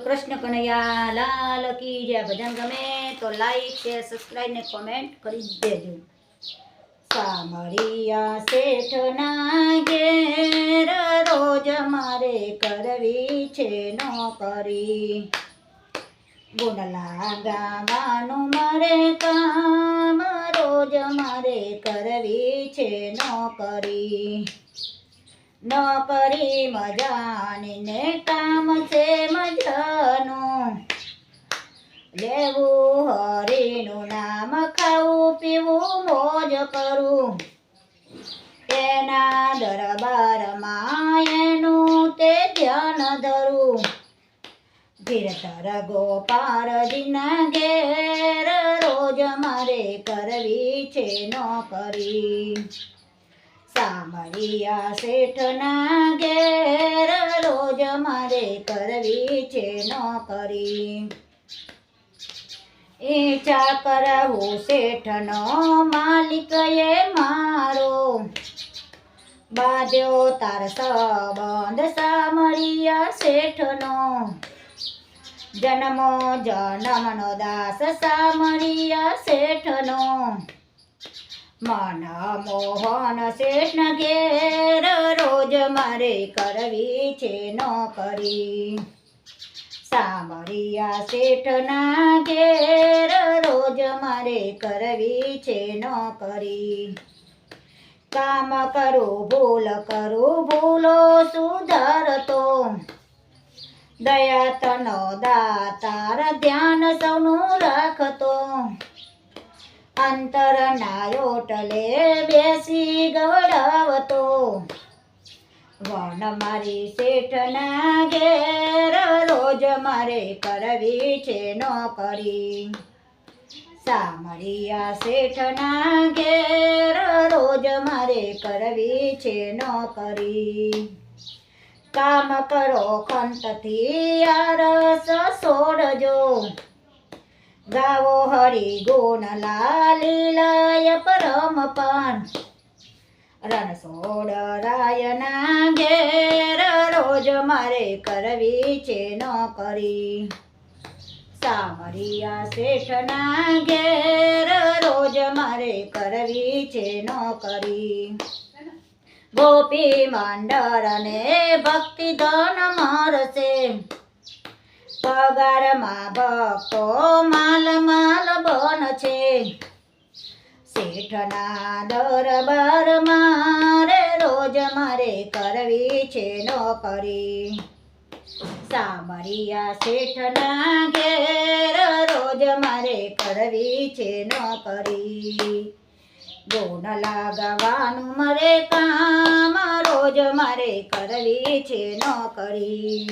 કૃષ્ણ કનૈયા લાલ કી જય। ભજન ગમે તો લાઈક શેર સબસ્ક્રાઈબ ને કોમેન્ટ કરી દેજો। સામરિયા શેઠના ઘેર રોજ મારે કરવી છે નોકરી। ગુણલા ગાવાનું મારે કામ રોજ મારે કરવી છે નોકરી। નોકરી મજાની ને કામ છે મજાનું, લેવું હરીનું નામ ખાવું પીવું મોજ કરું। એના દરબારમાં એનું તે ધ્યાન ધરું। ગિરધર ગોપાળજીના ઘેર રોજ મારે કરવી છે નોકરી। સામરિયા શેઠના ઘેર રોજ મારે કરવી છે નોકરી। એ ચાકર હું શેઠનો માલિક એ મારો, બાંધ્યો તાર સંબંધ સામરિયા શેઠનો। જન્મો જન્મનો દાસ સામરિયા શેઠનો। મનમોહન શેઠના ઘેર રોજ મારે કરવી છે નોકરી। સામરિયા શેઠના ઘેર રોજ મારે કરવી છે નોકરી। કામ કરું ભૂલો સુધારતો, દયા તનો દાતાર ધ્યાન સૌનું રાખતો। અંતરના ઓટલે બેસી ગવડાવતો, વન મારી શેઠના ઘેર રોજ મારે કરવી છે નોકરી। સામરિયા શેઠના ઘેર રોજ મારે કરવી છે નોકરી। કામ કરો ખંતથી આરસ છોડજો, ગાવો હરિ ગુણ લીલાય પરમપાન। રણછોડ રાયના ઘેર રોજ મારે કરવી છે નોકરી। સામરિયા શેઠના ઘેર રોજ મારે કરવી છે નોકરી। ગોપી મંડળ ને ભક્તિ ધન મળશે, પગારમાં ભક્તો માલ માલ બનશે। શેઠના દરબાર મારે રોજ મારે કરવી છે નોકરી। સામરિયા શેઠના ઘેર રોજ મારે કરવી છે નોકરી। ગુણ લાગવાનું મારે કામ રોજ મારે કરવી છે નોકરી।